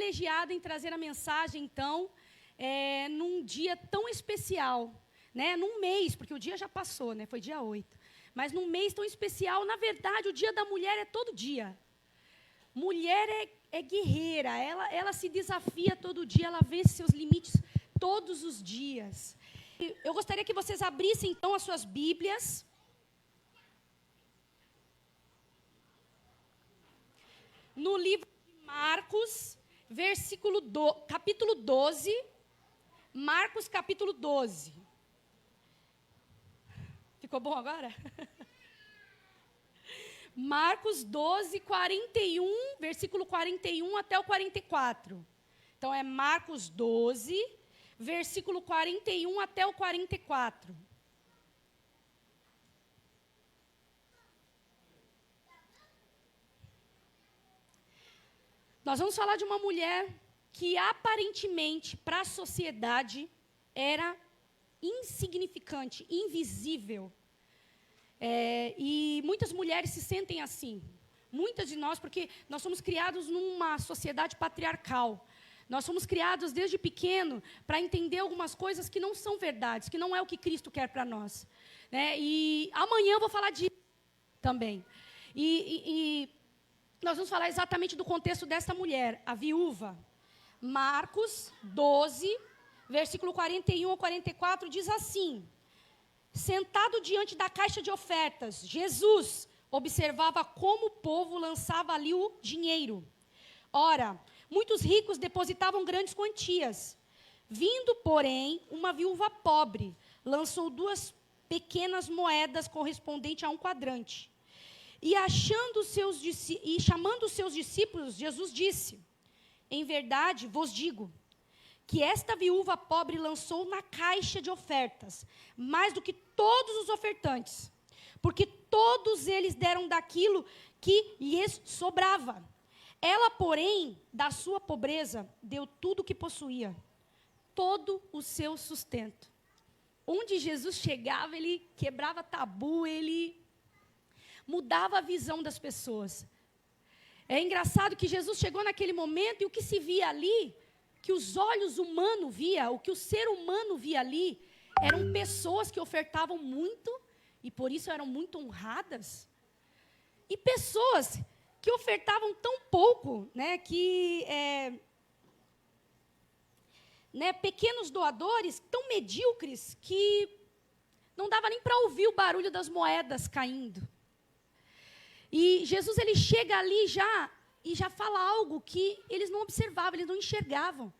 privilegiada em trazer a mensagem, então, num dia tão especial, né? Num mês, porque o dia já passou, né? Foi dia 8. Mas num mês tão especial, na verdade, o Dia da Mulher é todo dia. Mulher é guerreira, ela se desafia todo dia, ela vence seus limites todos os dias. Eu gostaria que vocês abrissem, então, as suas Bíblias. No livro de Marcos, capítulo 12. Marcos, capítulo 12. Ficou bom agora? Marcos 12, 41, versículo 41 até o 44. Então, é Marcos 12, versículo 41 até o 44. Nós vamos falar de uma mulher que, aparentemente, para a sociedade, era insignificante, invisível. E muitas mulheres se sentem assim. Muitas de nós, porque nós somos criados numa sociedade patriarcal. Nós somos criados desde pequeno para entender algumas coisas que não são verdades, que não é o que Cristo quer para nós. Né? E amanhã eu vou falar disso também. E nós vamos falar exatamente do contexto dessa mulher, a viúva. Marcos 12, versículo 41 ao 44, diz assim: sentado diante da caixa de ofertas, Jesus observava como o povo lançava ali o dinheiro. Ora, muitos ricos depositavam grandes quantias. Vindo, porém, uma viúva pobre, lançou 2 pequenas moedas correspondentes a 1 quadrante. E chamando os seus discípulos, Jesus disse: em verdade vos digo, que esta viúva pobre lançou na caixa de ofertas mais do que todos os ofertantes, porque todos eles deram daquilo que lhes sobrava. Ela, porém, da sua pobreza, deu tudo o que possuía, todo o seu sustento. Onde Jesus chegava, ele quebrava tabu, ele mudava a visão das pessoas. É engraçado que Jesus chegou naquele momento e o que se via ali, que os olhos humanos via, o que o ser humano via ali, eram pessoas que ofertavam muito e por isso eram muito honradas. E pessoas que ofertavam tão pouco, né, que pequenos doadores tão medíocres que não dava nem para ouvir o barulho das moedas caindo. E Jesus, ele chega ali e já fala algo que eles não observavam, eles não enxergavam.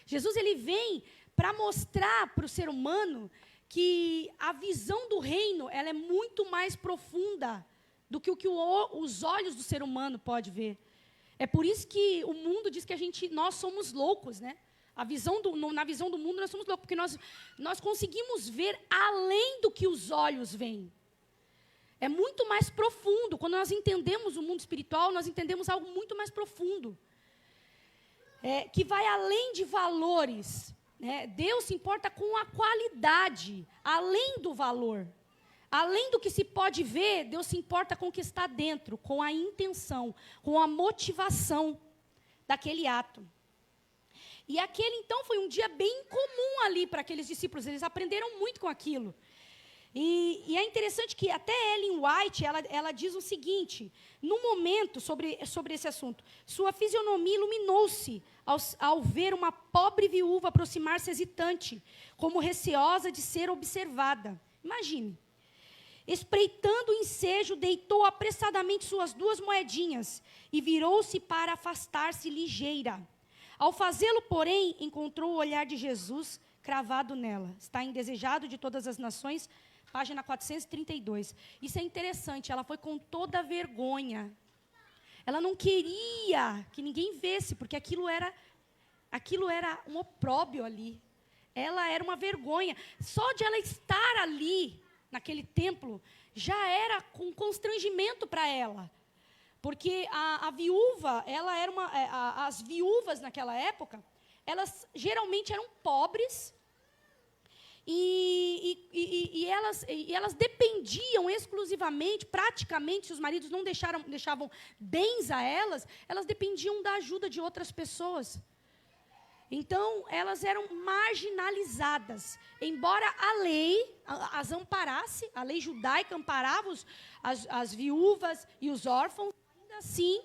Jesus, ele vem para mostrar para o ser humano que a visão do reino, ela é muito mais profunda do que o que os olhos do ser humano pode ver. É por isso que o mundo diz que nós somos loucos, né? Na visão do mundo nós somos loucos, porque nós conseguimos ver além do que os olhos veem. É muito mais profundo. Quando nós entendemos o mundo espiritual, nós entendemos algo muito mais profundo. Que vai além de valores. Né? Deus se importa com a qualidade, além do valor. Além do que se pode ver, Deus se importa com o que está dentro, com a intenção, com a motivação daquele ato. E aquele, então, foi um dia bem comum ali para aqueles discípulos. Eles aprenderam muito com aquilo. E é interessante que até Ellen White, ela diz o seguinte, no momento, sobre esse assunto: sua fisionomia iluminou-se ao ver uma pobre viúva aproximar-se hesitante, como receosa de ser observada. Imagine. Espreitando o ensejo, deitou apressadamente suas 2 moedinhas e virou-se para afastar-se ligeira. Ao fazê-lo, porém, encontrou o olhar de Jesus cravado nela. Está em Desejado de Todas as Nações, página 432. Isso é interessante, ela foi com toda a vergonha. Ela não queria que ninguém visse, porque aquilo era um opróbio ali. Ela era uma vergonha. Só de ela estar ali, naquele templo, já era com constrangimento para ela. Porque a viúva, ela era as viúvas naquela época, elas geralmente eram pobres, e elas dependiam exclusivamente, praticamente, se os maridos não deixavam bens a elas dependiam da ajuda de outras pessoas. Então, elas eram marginalizadas. Embora a lei as amparasse, a lei judaica amparava as viúvas e os órfãos, ainda assim,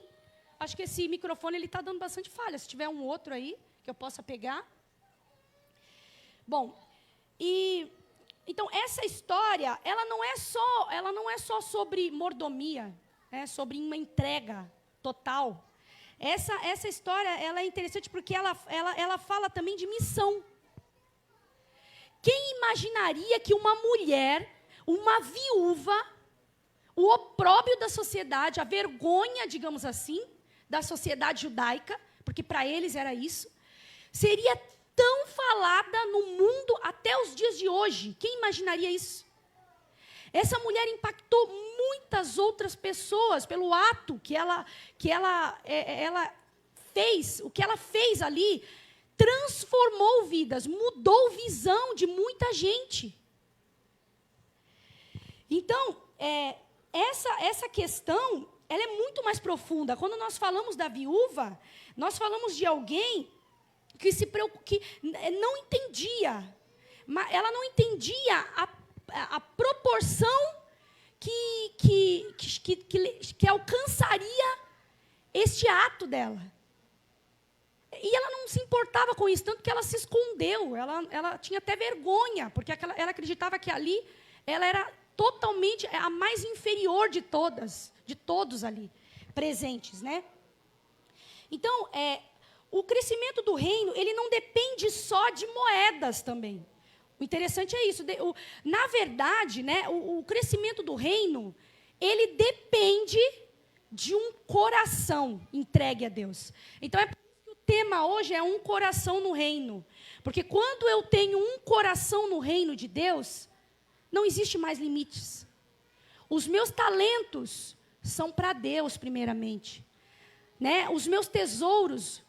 acho que esse microfone está dando bastante falha. Se tiver um outro aí, que eu possa pegar. Bom, então essa história, ela não é só sobre mordomia, sobre uma entrega total. Essa história, ela é interessante porque ela fala também de missão. Quem imaginaria que uma mulher, uma viúva, o opróbrio da sociedade, a vergonha, digamos assim, da sociedade judaica, porque para eles era isso, seria tão falada no mundo até os dias de hoje? Quem imaginaria isso? Essa mulher impactou muitas outras pessoas pelo ato que ela fez. O que ela fez ali transformou vidas, mudou visão de muita gente. Então, essa questão, ela é muito mais profunda. Quando nós falamos da viúva, nós falamos de alguém que não entendia, ela não entendia a proporção que alcançaria este ato dela. E ela não se importava com isso, tanto que ela se escondeu, ela tinha até vergonha, porque ela acreditava que ali ela era totalmente a mais inferior de todos ali presentes, né? Então, o crescimento do reino, ele não depende só de moedas também. O interessante é isso. Na verdade, né, o crescimento do reino, ele depende de um coração entregue a Deus. Então, é por isso que o tema hoje é um coração no reino. Porque quando eu tenho um coração no reino de Deus, não existe mais limites. Os meus talentos são para Deus, primeiramente. Né? Os meus tesouros,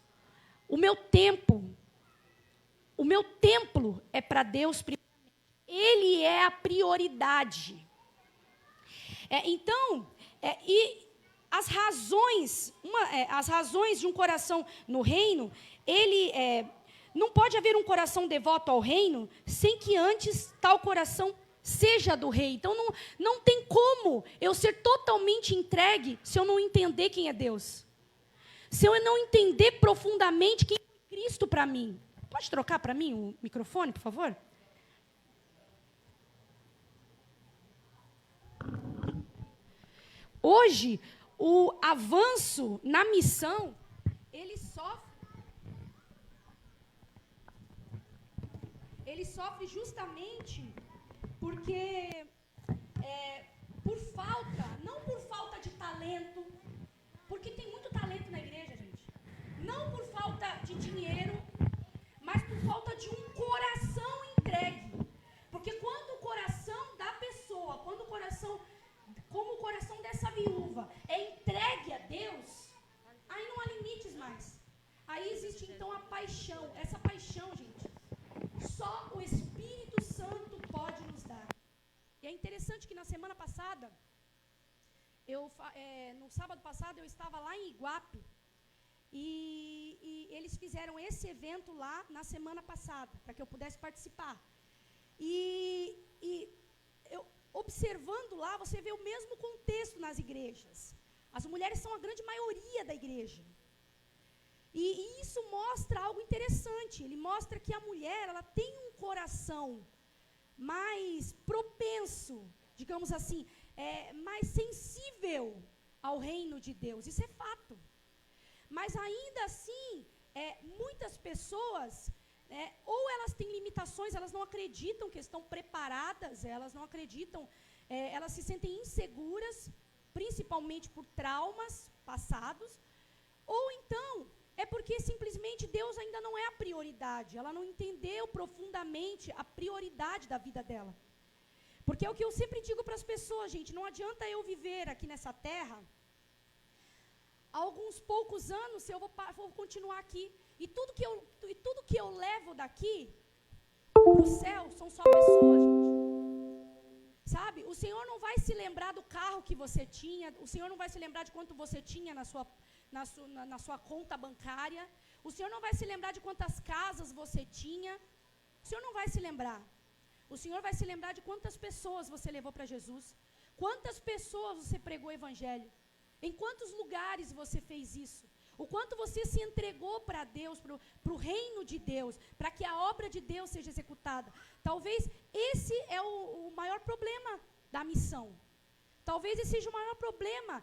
o meu templo é para Deus primeiramente. Ele é a prioridade. Então, e as razões de um coração no reino, não pode haver um coração devoto ao reino sem que antes tal coração seja do rei. Então, não tem como eu ser totalmente entregue se eu não entender quem é Deus. Se eu não entender profundamente quem é Cristo para mim. Pode trocar para mim o microfone, por favor? Hoje, o avanço na missão, ele sofre justamente porque, não por falta de talento, porque tem muito talento na igreja, gente. Não por falta de dinheiro, mas por falta de um coração entregue. Porque quando o coração da pessoa, como o coração dessa viúva é entregue a Deus, aí não há limites mais. Aí existe então a paixão. Essa paixão, gente, só o Espírito Santo pode nos dar. E é interessante que na semana passada, no sábado passado, eu estava lá em Iguape, e eles fizeram esse evento lá na semana passada, para que eu pudesse participar. E eu, observando lá, você vê o mesmo contexto nas igrejas. As mulheres são a grande maioria da igreja. E isso mostra algo interessante. Ele mostra que a mulher, ela tem um coração mais propenso, digamos assim, mais sensível ao reino de Deus. Isso é fato. Mas ainda assim, muitas pessoas, ou elas têm limitações, elas não acreditam que estão preparadas, elas não acreditam, elas se sentem inseguras, principalmente por traumas passados, ou então é porque simplesmente Deus ainda não é a prioridade, ela não entendeu profundamente a prioridade da vida dela. Porque é o que eu sempre digo para as pessoas, gente, não adianta eu viver aqui nessa terra, há alguns poucos anos, se eu vou continuar aqui, e tudo que eu levo daqui para o céu são só pessoas, gente. Sabe? O Senhor não vai se lembrar do carro que você tinha, o Senhor não vai se lembrar de quanto você tinha na sua conta bancária, O Senhor não vai se lembrar de quantas casas você tinha. O Senhor não vai se lembrar. O Senhor vai se lembrar de quantas pessoas você levou para Jesus. Quantas pessoas você pregou o Evangelho. Em quantos lugares você fez isso. O quanto você se entregou para Deus, para o reino de Deus, para que a obra de Deus seja executada. Talvez esse é o maior problema da missão. Talvez esse seja o maior problema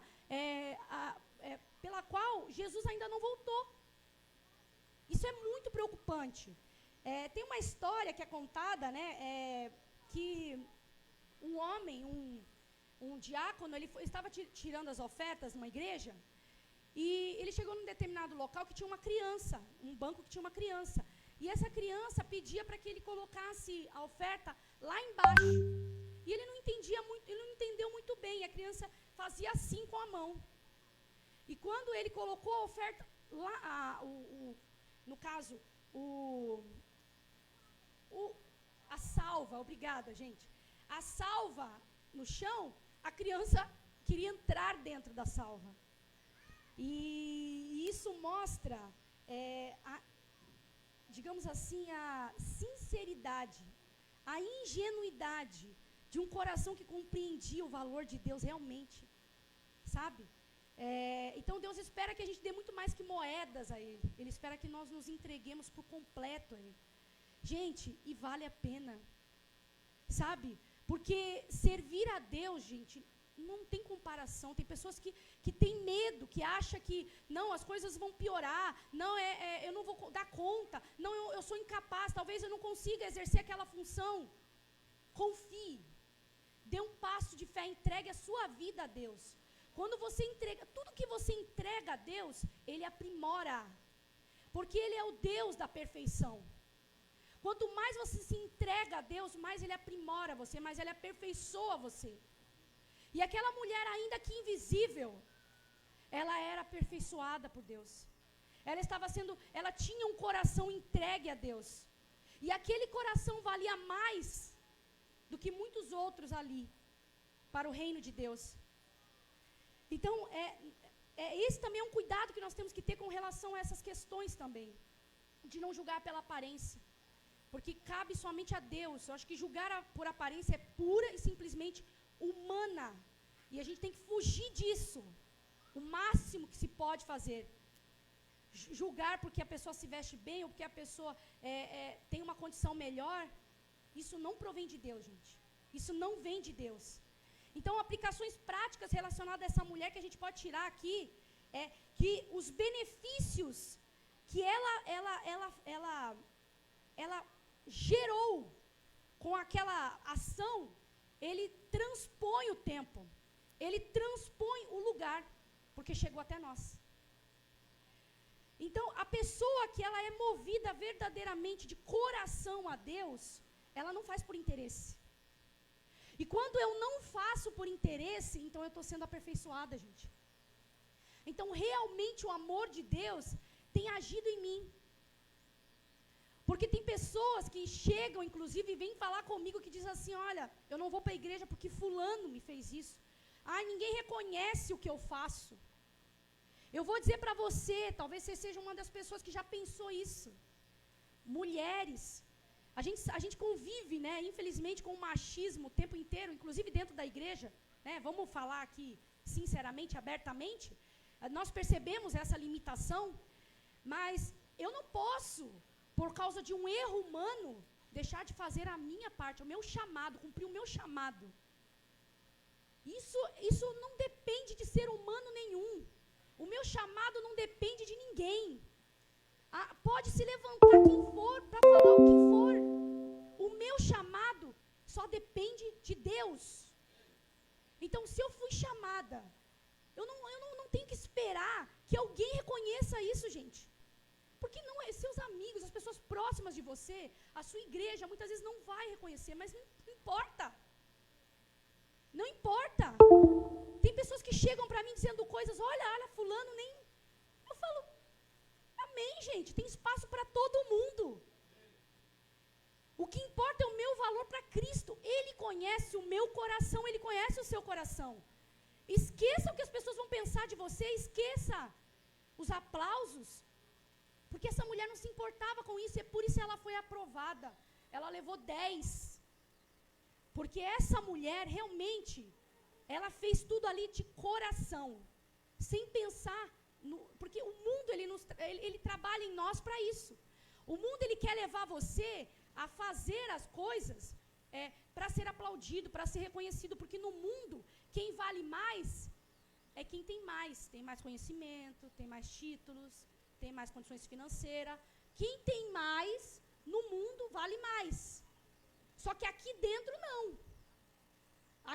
pela qual Jesus ainda não voltou. Isso é muito preocupante. Tem uma história que é contada, né, que um homem, um diácono, ele estava tirando as ofertas numa igreja, e ele chegou num determinado local que tinha uma criança, um banco que tinha uma criança, e essa criança pedia para que ele colocasse a oferta lá embaixo, e ele não entendeu muito bem, a criança fazia assim com a mão, e quando ele colocou a oferta lá, no caso, a salva, obrigada, gente, a salva no chão, a criança queria entrar dentro da salva. E isso mostra, digamos assim, a sinceridade, a ingenuidade de um coração que compreendia o valor de Deus realmente, sabe? Então Deus espera que a gente dê muito mais que moedas a Ele. Ele espera que nós nos entreguemos por completo a Ele. Gente, e vale a pena, sabe? Porque servir a Deus, gente, não tem comparação. Tem pessoas que têm medo, que acham que, não, as coisas vão piorar, não, eu não vou dar conta, não, eu sou incapaz, talvez eu não consiga exercer aquela função. Confie, dê um passo de fé, entregue a sua vida a Deus. Quando você entrega, tudo que você entrega a Deus, Ele aprimora, porque Ele é o Deus da perfeição. Quanto mais você se entrega a Deus, mais Ele aprimora você, mais Ele aperfeiçoa você. E aquela mulher, ainda que invisível, ela era aperfeiçoada por Deus. Ela tinha um coração entregue a Deus. E aquele coração valia mais do que muitos outros ali, para o reino de Deus. Então, esse também é um cuidado que nós temos que ter com relação a essas questões também, de não julgar pela aparência, porque cabe somente a Deus. Eu acho que julgar por aparência é pura e simplesmente humana, e a gente tem que fugir disso, o máximo que se pode fazer. Julgar porque a pessoa se veste bem, ou porque a pessoa tem uma condição melhor, isso não provém de Deus, gente, isso não vem de Deus. Então, aplicações práticas relacionadas a essa mulher que a gente pode tirar aqui, é que os benefícios que ela gerou com aquela ação, ele transpõe o tempo, ele transpõe o lugar, porque chegou até nós. Então, a pessoa que ela é movida verdadeiramente de coração a Deus, ela não faz por interesse. E quando eu não faço por interesse, então eu estou sendo aperfeiçoada, gente. Então, realmente o amor de Deus tem agido em mim. Porque tem pessoas que chegam, inclusive, e vêm falar comigo que dizem assim, olha, eu não vou para a igreja porque fulano me fez isso. Ai, ninguém reconhece o que eu faço. Eu vou dizer para você, talvez você seja uma das pessoas que já pensou isso. Mulheres, a gente convive, né, infelizmente, com o machismo o tempo inteiro, inclusive dentro da igreja, né, vamos falar aqui sinceramente, abertamente, nós percebemos essa limitação, mas eu não posso, por causa de um erro humano, deixar de fazer a minha parte, o meu chamado, cumprir o meu chamado. Isso não depende de ser humano nenhum. O meu chamado não depende de ninguém. Pode se levantar quem for para falar o que for. O meu chamado só depende de Deus. Então, se eu fui chamada, eu não tenho que esperar que alguém reconheça isso, gente. Porque não é seus amigos, as pessoas próximas de você, a sua igreja, muitas vezes não vai reconhecer, mas não importa. Não importa. Tem pessoas que chegam para mim dizendo coisas, olha, fulano nem... Eu falo, amém, gente, tem espaço para todo mundo. O que importa é o meu valor para Cristo. Ele conhece o meu coração, Ele conhece o seu coração. Esqueça o que as pessoas vão pensar de você, esqueça os aplausos. Porque essa mulher não se importava com isso, e por isso ela foi aprovada. Ela levou 10. Porque essa mulher realmente, ela fez tudo ali de coração, sem pensar, porque o mundo ele trabalha em nós para isso. O mundo ele quer levar você a fazer as coisas para ser aplaudido, para ser reconhecido, porque no mundo quem vale mais é quem tem mais conhecimento, tem mais títulos, tem mais condições financeiras. Quem tem mais no mundo vale mais. Só que aqui dentro não.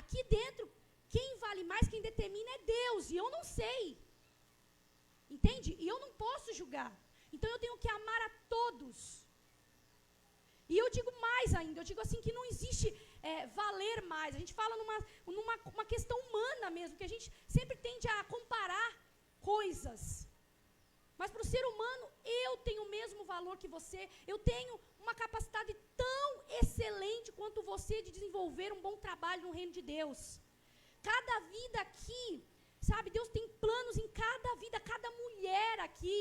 Aqui dentro, quem vale mais, quem determina é Deus, e eu não sei. Entende? E eu não posso julgar. Então eu tenho que amar a todos. E eu digo mais ainda, eu digo assim que não existe valer mais. A gente fala numa questão humana mesmo, que a gente sempre tende a comparar coisas. Mas para o ser humano, eu tenho o mesmo valor que você. Eu tenho uma capacidade tão excelente quanto você de desenvolver um bom trabalho no reino de Deus. Cada vida aqui, sabe, Deus tem planos em cada vida, cada mulher aqui,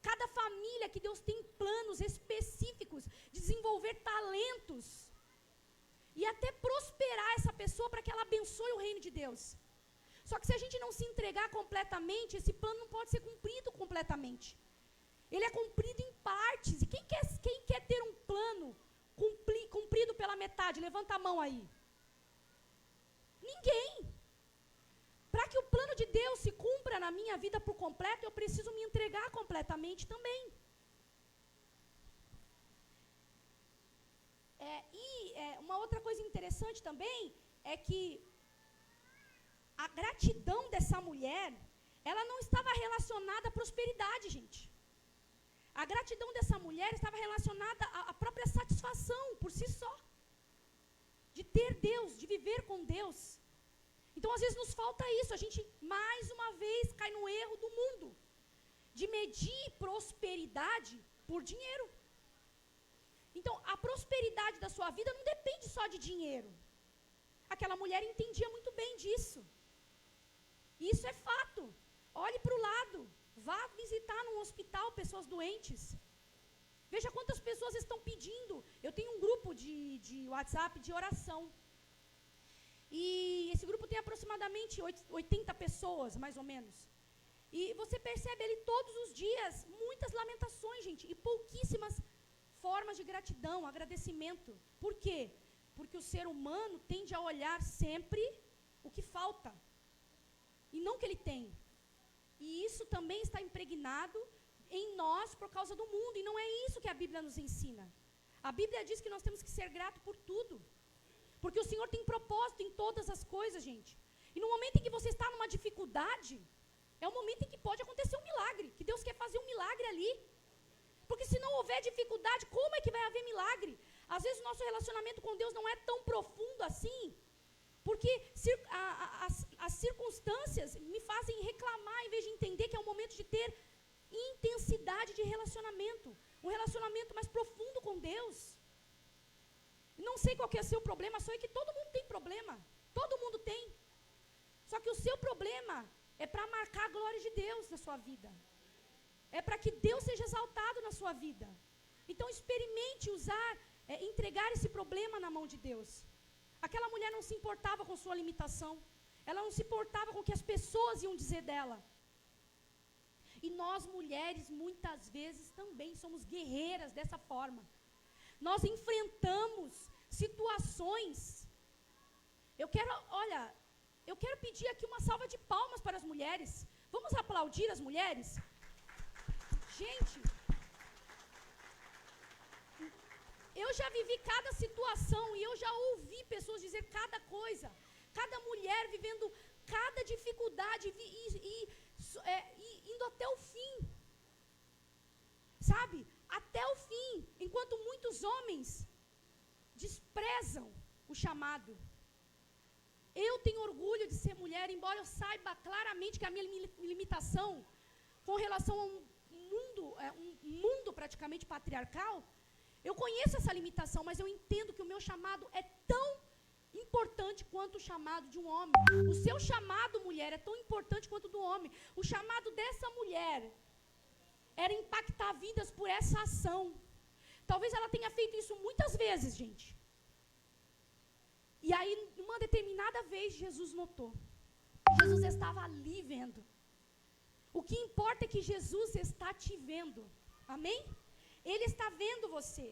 cada família que Deus tem planos específicos de desenvolver talentos e até prosperar essa pessoa para que ela abençoe o reino de Deus. Só que se a gente não se entregar completamente, esse plano não pode ser cumprido completamente. Ele é cumprido em partes. E quem quer ter um plano cumprido pela metade? Levanta a mão aí. Ninguém. Para que o plano de Deus se cumpra na minha vida por completo, eu preciso me entregar completamente também. Uma outra coisa interessante também é que a gratidão dessa mulher, ela não estava relacionada à prosperidade, gente. A gratidão dessa mulher estava relacionada à própria satisfação por si só. De ter Deus, de viver com Deus. Então, às vezes, nos falta isso. A gente, mais uma vez, cai no erro do mundo. De medir prosperidade por dinheiro. Então, a prosperidade da sua vida não depende só de dinheiro. Aquela mulher entendia muito bem disso. Isso é fato. Olhe para o lado. Vá visitar num hospital pessoas doentes. Veja quantas pessoas estão pedindo. Eu tenho um grupo de WhatsApp de oração. E esse grupo tem aproximadamente 80 pessoas, mais ou menos. E você percebe ali todos os dias muitas lamentações, gente, e pouquíssimas formas de gratidão, agradecimento. Por quê? Porque o ser humano tende a olhar sempre o que falta, e não o que ele tem. E isso também está impregnado em nós por causa do mundo, e não é isso que a Bíblia nos ensina. A Bíblia diz que nós temos que ser gratos por tudo, porque o Senhor tem propósito em todas as coisas, gente. E no momento em que você está numa dificuldade, é o momento em que pode acontecer um milagre, que Deus quer fazer um milagre ali. Porque se não houver dificuldade, como é que vai haver milagre? Às vezes o nosso relacionamento com Deus não é tão profundo assim, porque as circunstâncias me fazem reclamar em vez de entender que é o momento de ter intensidade de relacionamento, um relacionamento mais profundo com Deus. Não sei qual que é o seu problema, só é que todo mundo tem problema, todo mundo tem. Só que o seu problema é para marcar a glória de Deus na sua vida. É para que Deus seja exaltado na sua vida. Então experimente entregar esse problema na mão de Deus. Aquela mulher não se importava com sua limitação. Ela não se importava com o que as pessoas iam dizer dela. E nós mulheres muitas vezes também somos guerreiras dessa forma. Nós enfrentamos situações. Eu quero pedir aqui uma salva de palmas para as mulheres. Vamos aplaudir as mulheres? Gente, eu já vivi cada situação e eu já ouvi pessoas dizer cada coisa. Cada mulher vivendo cada dificuldade e indo até o fim. Sabe? Até o fim. Enquanto muitos homens desprezam o chamado. Eu tenho orgulho de ser mulher, embora eu saiba claramente que a minha limitação com relação a um mundo praticamente patriarcal, eu conheço essa limitação, mas eu entendo que o meu chamado é tão importante quanto o chamado de um homem. O seu chamado, mulher, é tão importante quanto o do homem. O chamado dessa mulher era impactar vidas por essa ação. Talvez ela tenha feito isso muitas vezes, gente. E aí, uma determinada vez, Jesus notou. Jesus estava ali vendo. O que importa é que Jesus está te vendo. Amém? Ele está vendo você.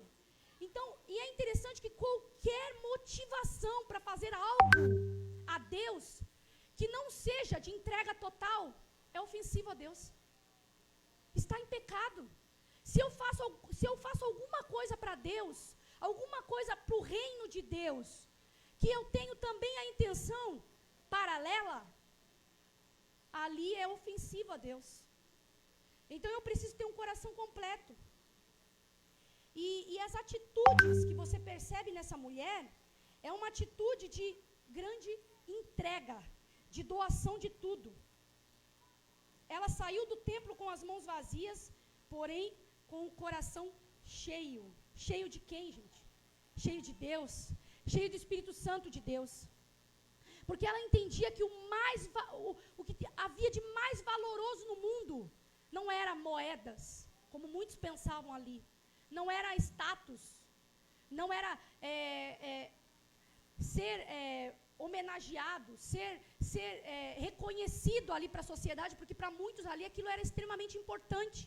Então, e é interessante que qualquer motivação para fazer algo a Deus, que não seja de entrega total, é ofensivo a Deus. Está em pecado. Se eu faço alguma coisa para Deus, alguma coisa para o reino de Deus, que eu tenho também a intenção paralela, ali é ofensivo a Deus. Então eu preciso ter um coração completo. E as atitudes que você percebe nessa mulher, é uma atitude de grande entrega, de doação de tudo. Ela saiu do templo com as mãos vazias, porém com o coração cheio. Cheio de quem, gente? Cheio de Deus, cheio do Espírito Santo de Deus. Porque ela entendia que o que havia de mais valoroso no mundo não era moedas, como muitos pensavam ali. Não era status, não era ser homenageado, ser reconhecido ali para a sociedade, porque para muitos ali aquilo era extremamente importante.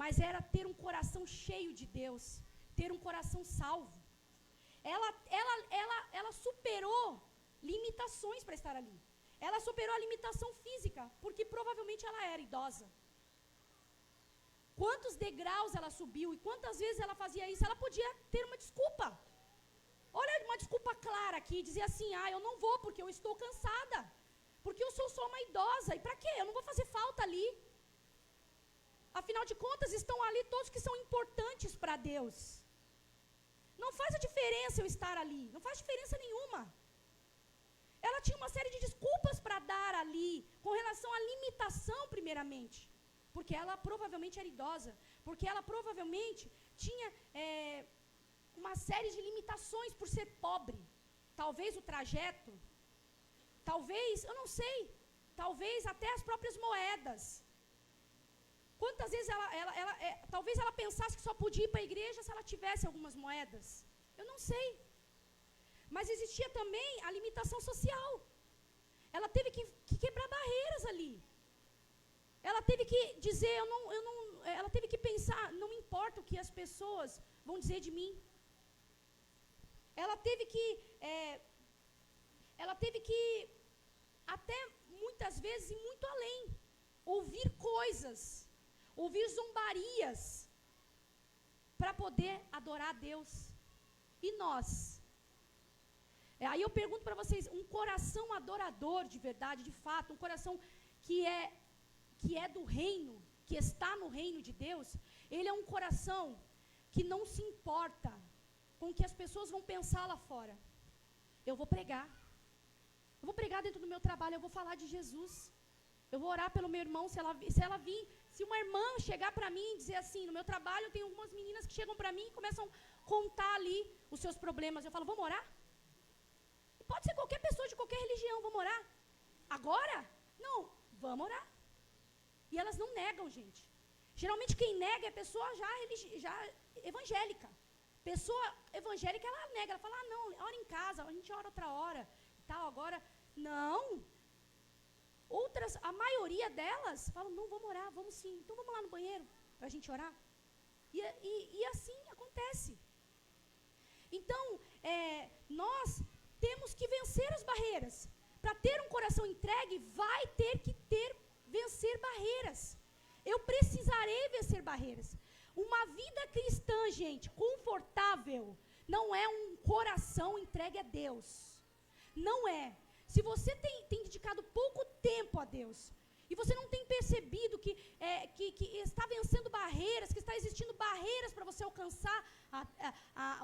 Mas era ter um coração cheio de Deus, ter um coração salvo. Ela superou limitações para estar ali. Ela superou a limitação física, porque provavelmente ela era idosa. Quantos degraus ela subiu e quantas vezes ela fazia isso? Ela podia ter uma desculpa. Olha uma desculpa clara aqui, dizer assim, eu não vou porque eu estou cansada. Porque eu sou só uma idosa. E para quê? Eu não vou fazer falta ali. Afinal de contas, estão ali todos que são importantes para Deus. Não faz a diferença eu estar ali. Não faz diferença nenhuma. Ela tinha uma série de desculpas para dar ali, com relação à limitação, primeiramente. Porque ela provavelmente era idosa. Porque ela provavelmente tinha uma série de limitações por ser pobre. Talvez o trajeto. Talvez, eu não sei. Talvez até as próprias moedas. Quantas vezes talvez ela pensasse que só podia ir para a igreja se ela tivesse algumas moedas. Eu não sei. Mas existia também a limitação social. Ela teve que quebrar barreiras ali. Ela teve que dizer, ela teve que pensar, não importa o que as pessoas vão dizer de mim. Ela teve que até muitas vezes ir muito além, ouvir coisas, ouvir zombarias, para poder adorar a Deus. E nós? Aí eu pergunto para vocês, um coração adorador de verdade, de fato, um coração que é do reino, que está no reino de Deus, ele é um coração que não se importa com o que as pessoas vão pensar lá fora. Eu vou pregar. Eu vou pregar dentro do meu trabalho, eu vou falar de Jesus. Eu vou orar pelo meu irmão, se uma irmã chegar para mim e dizer assim, no meu trabalho tem algumas meninas que chegam para mim e começam a contar ali os seus problemas. Eu falo, vamos orar? Pode ser qualquer pessoa de qualquer religião, vamos orar? Agora? Não, vamos orar. E elas não negam, gente. Geralmente quem nega é a pessoa já evangélica. Pessoa evangélica, ela nega, ela fala, não, ora em casa, a gente ora outra hora, tal, agora, não. Outras, a maioria delas, falam, não, vamos orar, vamos sim, então vamos lá no banheiro, para a gente orar. E assim acontece. Então, nós temos que vencer as barreiras. Para ter um coração entregue, vai ter que vencer barreiras. Eu precisarei vencer barreiras. Uma vida cristã, gente, confortável, não é um coração entregue a Deus. Não é. Se você tem dedicado pouco tempo a Deus, e você não tem percebido que está vencendo barreiras, que está existindo barreiras para você alcançar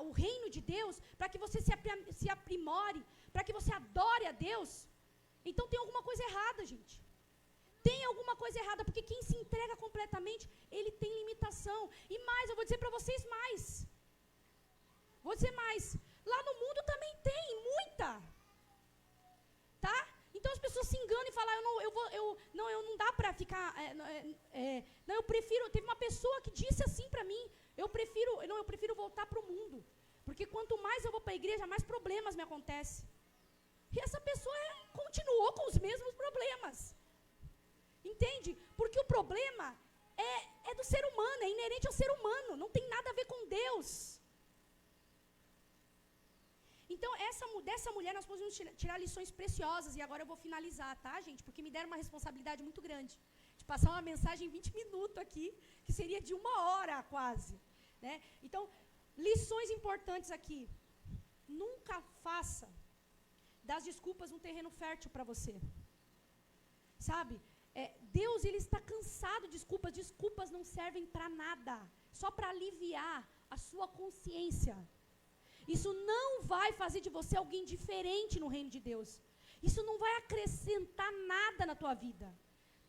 o reino de Deus, para que você se aprimore, para que você adore a Deus, então tem alguma coisa errada, gente. Tem alguma coisa errada, porque quem se entrega completamente, ele tem limitação. E mais, eu vou dizer para vocês mais. Vou dizer mais. Lá no mundo também tem muita. Tá? Então as pessoas se julgando e falar, eu não dá para ficar, não, eu prefiro, teve uma pessoa que disse assim para mim, eu prefiro voltar para o mundo, porque quanto mais eu vou para a igreja, mais problemas me acontecem. E essa pessoa continuou com os mesmos problemas. Entende? Porque o problema é do ser humano, é inerente ao ser humano, não tem nada a ver com Deus. Então, dessa mulher nós podemos tirar lições preciosas, e agora eu vou finalizar, tá, gente? Porque me deram uma responsabilidade muito grande, de passar uma mensagem em 20 minutos aqui, que seria de 1 hora quase, né? Então, lições importantes aqui. Nunca faça das desculpas um terreno fértil para você. Sabe? Deus, ele está cansado de desculpas. Desculpas não servem para nada, só para aliviar a sua consciência. Isso não vai fazer de você alguém diferente no reino de Deus. Isso não vai acrescentar nada na tua vida,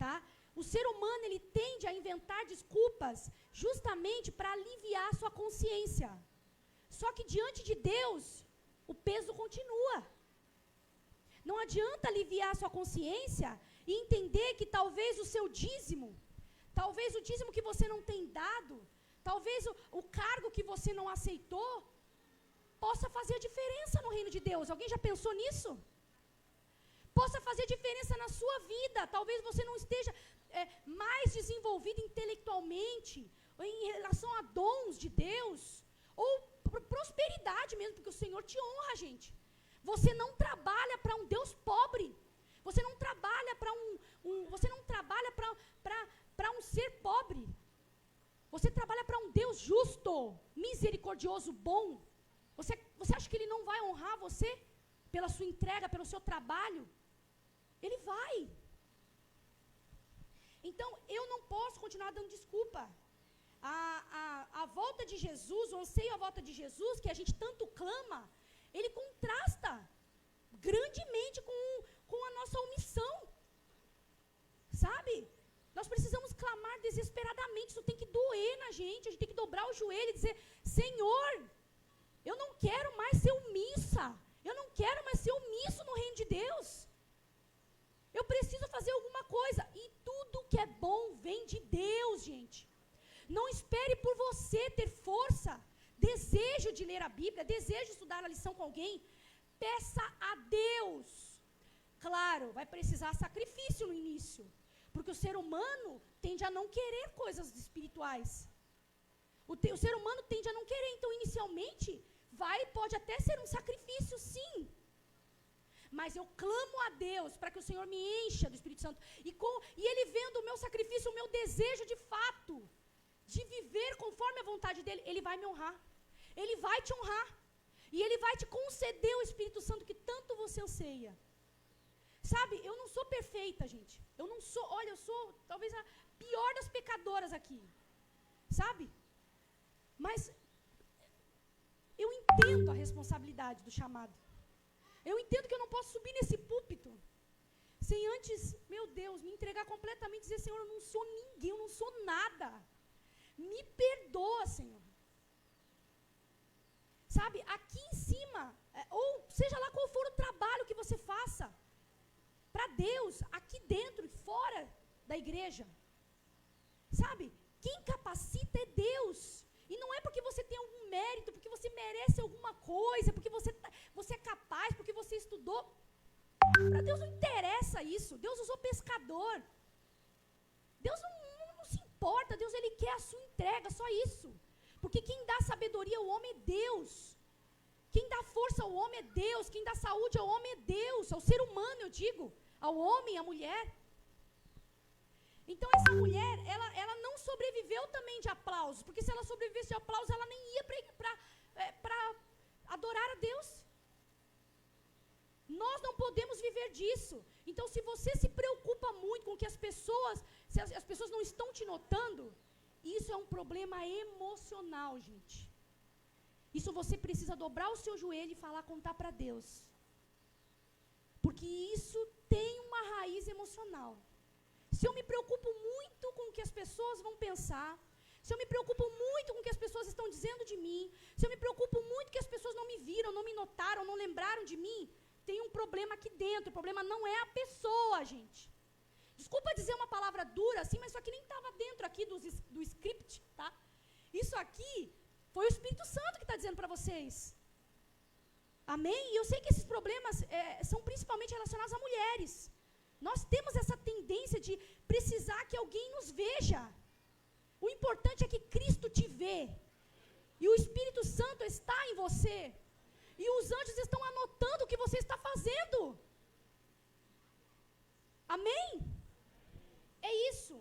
tá? O ser humano, ele tende a inventar desculpas justamente para aliviar a sua consciência. Só que diante de Deus, o peso continua. Não adianta aliviar a sua consciência e entender que talvez o seu dízimo, talvez o dízimo que você não tem dado, talvez o cargo que você não aceitou, possa fazer a diferença no reino de Deus. Alguém já pensou nisso? Possa fazer diferença na sua vida. Talvez você não esteja mais desenvolvido intelectualmente, ou em relação a dons de Deus, ou prosperidade mesmo, porque o Senhor te honra, gente. Você não trabalha para um Deus pobre. Você não trabalha para um ser pobre. Você trabalha para um Deus justo, misericordioso, bom. Você acha que Ele não vai honrar você pela sua entrega, pelo seu trabalho? Ele vai. Então, eu não posso continuar dando desculpa. A volta de Jesus, o anseio à volta de Jesus, que a gente tanto clama, ele contrasta grandemente com a nossa omissão. Sabe? Nós precisamos clamar desesperadamente, isso tem que doer na gente, a gente tem que dobrar o joelho e dizer, Senhor, eu não quero mais ser omissa, eu não quero mais ser omisso no reino de Deus. Eu preciso fazer alguma coisa, e tudo que é bom vem de Deus, gente. Não espere por você ter força, desejo de ler a Bíblia, desejo de estudar a lição com alguém. Peça a Deus. Claro, vai precisar sacrifício no início, porque o ser humano tende a não querer coisas espirituais. O ser humano tende a não querer, então inicialmente pode até ser um sacrifício, sim. Mas eu clamo a Deus para que o Senhor me encha do Espírito Santo. E Ele vendo o meu sacrifício, o meu desejo de fato, de viver conforme a vontade dEle, Ele vai me honrar. Ele vai te honrar. E Ele vai te conceder o Espírito Santo que tanto você anseia. Sabe, eu não sou perfeita, gente. Eu sou talvez a pior das pecadoras aqui. Sabe? Mas eu entendo a responsabilidade do chamado. Eu entendo que eu não posso subir nesse púlpito sem antes, meu Deus, me entregar completamente e dizer, Senhor, eu não sou ninguém, eu não sou nada. Me perdoa, Senhor. Sabe, aqui em cima, ou seja lá qual for o trabalho que você faça, para Deus, aqui dentro e fora da igreja. Sabe, quem capacita é Deus. E não é porque você tem algum mérito, porque você merece alguma coisa, porque você é capaz, porque você estudou. Para Deus não interessa isso. Deus usou pescador. Deus não se importa. Deus, Ele quer a sua entrega, só isso. Porque quem dá sabedoria ao homem é Deus. Quem dá força ao homem é Deus. Quem dá saúde ao homem é Deus. Ao ser humano, eu digo. Ao homem, à mulher. Então essa mulher, ela não sobreviveu também de aplausos, porque se ela sobrevivesse de aplausos, ela nem ia para adorar a Deus. Nós não podemos viver disso. Então se você se preocupa muito com que se as pessoas não estão te notando, isso é um problema emocional, gente. Isso você precisa dobrar o seu joelho e contar para Deus. Porque isso tem uma raiz emocional. Se eu me preocupo muito com o que as pessoas vão pensar, se eu me preocupo muito com o que as pessoas estão dizendo de mim, se eu me preocupo muito que as pessoas não me viram, não me notaram, não lembraram de mim, tem um problema aqui dentro. O problema não é a pessoa, gente. Desculpa dizer uma palavra dura assim, mas isso aqui nem estava dentro aqui do script, tá? Isso aqui foi o Espírito Santo que está dizendo para vocês. Amém? E eu sei que esses problemas são principalmente relacionados a mulheres. Nós temos essa tendência de precisar que alguém nos veja. O importante é que Cristo te vê. E o Espírito Santo está em você. E os anjos estão anotando o que você está fazendo. Amém? É isso.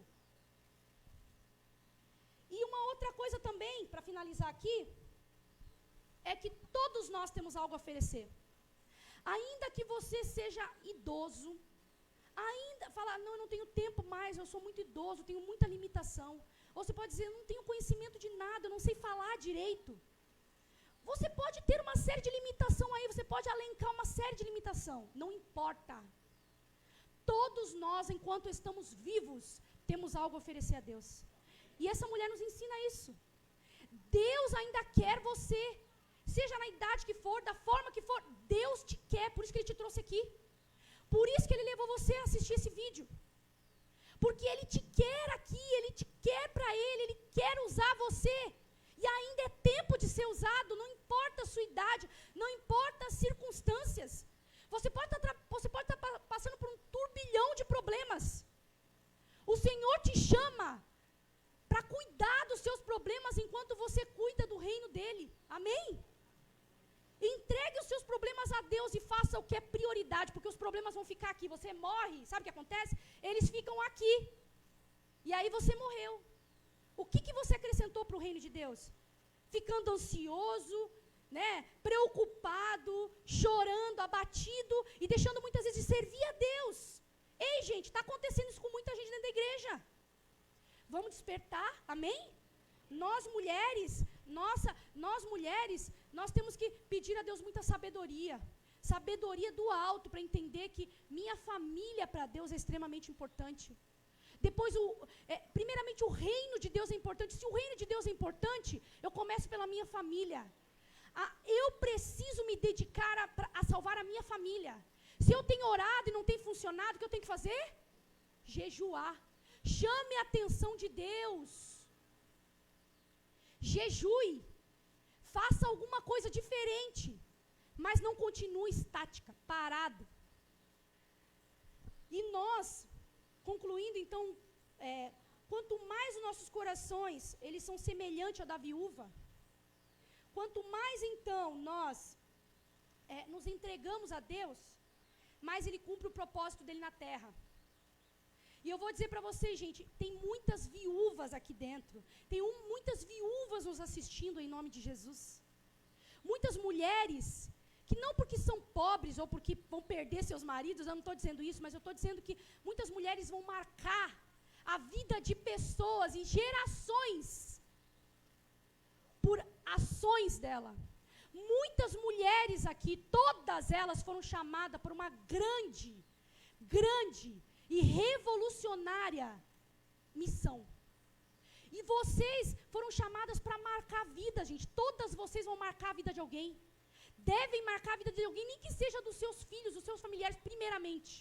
E uma outra coisa também, para finalizar aqui, é que todos nós temos algo a oferecer. Ainda que você seja idoso, ainda falar, não, eu não tenho tempo mais, eu sou muito idoso, tenho muita limitação. Ou você pode dizer, eu não tenho conhecimento de nada, eu não sei falar direito. Você pode ter uma série de limitação aí, você pode alencar uma série de limitação, não importa. Todos nós, enquanto estamos vivos, temos algo a oferecer a Deus. E essa mulher nos ensina isso. Deus ainda quer você, seja na idade que for, da forma que for, Deus te quer, por isso que Ele te trouxe aqui. Por isso que Ele levou você a assistir esse vídeo. Porque Ele te quer aqui, Ele te quer para Ele quer usar você. E ainda é tempo de ser usado, não importa a sua idade, não importa as circunstâncias. Você pode estar passando por um turbilhão de problemas. O Senhor te chama para cuidar dos seus problemas enquanto você cuida do reino dEle. Amém? Entregue os seus problemas a Deus e faça o que é prioridade, porque os problemas vão ficar aqui. Você morre, sabe o que acontece? Eles ficam aqui. E aí você morreu. O que você acrescentou para o reino de Deus? Ficando ansioso, né, preocupado, chorando, abatido e deixando muitas vezes de servir a Deus. Ei, gente, está acontecendo isso com muita gente dentro da igreja. Vamos despertar, amém? Nós mulheres, nós temos que pedir a Deus muita sabedoria. Sabedoria do alto para entender que minha família para Deus é extremamente importante. Depois, primeiramente, o reino de Deus é importante. Se o reino de Deus é importante, eu começo pela minha família. Eu preciso me dedicar a salvar a minha família. Se eu tenho orado e não tem funcionado, o que eu tenho que fazer? Jejuar. Chame a atenção de Deus. Jejue. Faça alguma coisa diferente. Mas não continue estática, parado. E nós, concluindo então, quanto mais os nossos corações, eles são semelhantes ao da viúva, quanto mais então nós nos entregamos a Deus, mais Ele cumpre o propósito dEle na terra. E eu vou dizer para vocês, gente, tem muitas viúvas aqui dentro, muitas viúvas nos assistindo em nome de Jesus. Muitas mulheres que não porque são pobres ou porque vão perder seus maridos, eu não estou dizendo isso, mas eu estou dizendo que muitas mulheres vão marcar a vida de pessoas em gerações por ações dela. Muitas mulheres aqui, todas elas foram chamadas por uma grande e revolucionária missão. E vocês foram chamadas para marcar a vida, gente. Todas vocês vão marcar a vida de alguém. Devem marcar a vida de alguém, nem que seja dos seus filhos, dos seus familiares, primeiramente.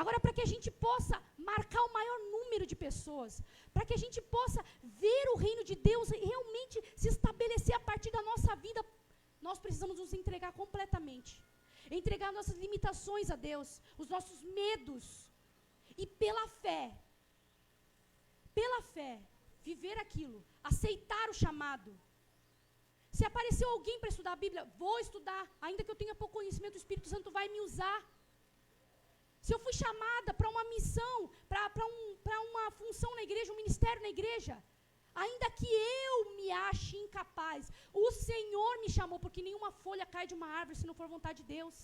Agora, para que a gente possa marcar o maior número de pessoas, para que a gente possa ver o reino de Deus realmente se estabelecer a partir da nossa vida, nós precisamos nos entregar completamente. Entregar nossas limitações a Deus, os nossos medos. E pela fé, viver aquilo, aceitar o chamado. Se apareceu alguém para estudar a Bíblia, vou estudar, ainda que eu tenha pouco conhecimento, o Espírito Santo vai me usar. Se eu fui chamada para uma missão, para uma função na igreja, um ministério na igreja, ainda que eu me ache incapaz, o Senhor me chamou, porque nenhuma folha cai de uma árvore se não for vontade de Deus.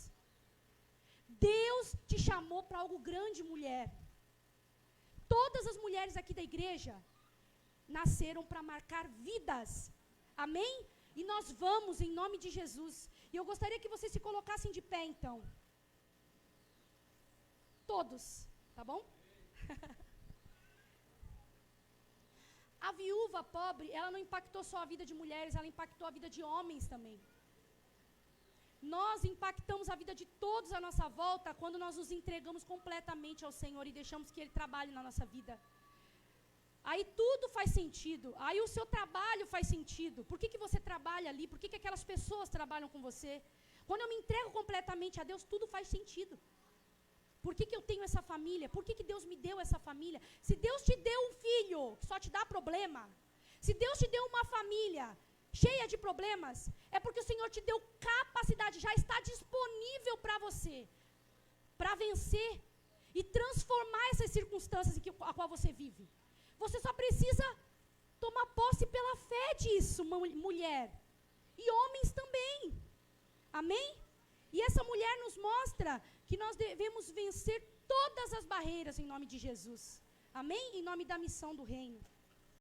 Deus te chamou para algo grande, mulher. Todas as mulheres aqui da igreja nasceram para marcar vidas. Amém? E nós vamos em nome de Jesus. E eu gostaria que vocês se colocassem de pé, então. Todos, tá bom? A viúva pobre, ela não impactou só a vida de mulheres, ela impactou a vida de homens também. Nós impactamos a vida de todos à nossa volta quando nós nos entregamos completamente ao Senhor e deixamos que Ele trabalhe na nossa vida. Aí tudo faz sentido, aí o seu trabalho faz sentido. Por que você trabalha ali? Por que aquelas pessoas trabalham com você? Quando eu me entrego completamente a Deus, tudo faz sentido. Por que eu tenho essa família? Por que Deus me deu essa família? Se Deus te deu um filho que só te dá problema, se Deus te deu uma família cheia de problemas, é porque o Senhor te deu capacidade, já está disponível para você, para vencer e transformar essas circunstâncias a qual você vive. Você só precisa tomar posse pela fé disso, mulher. E homens também. Amém? E essa mulher nos mostra que nós devemos vencer todas as barreiras em nome de Jesus. Amém? Em nome da missão do reino.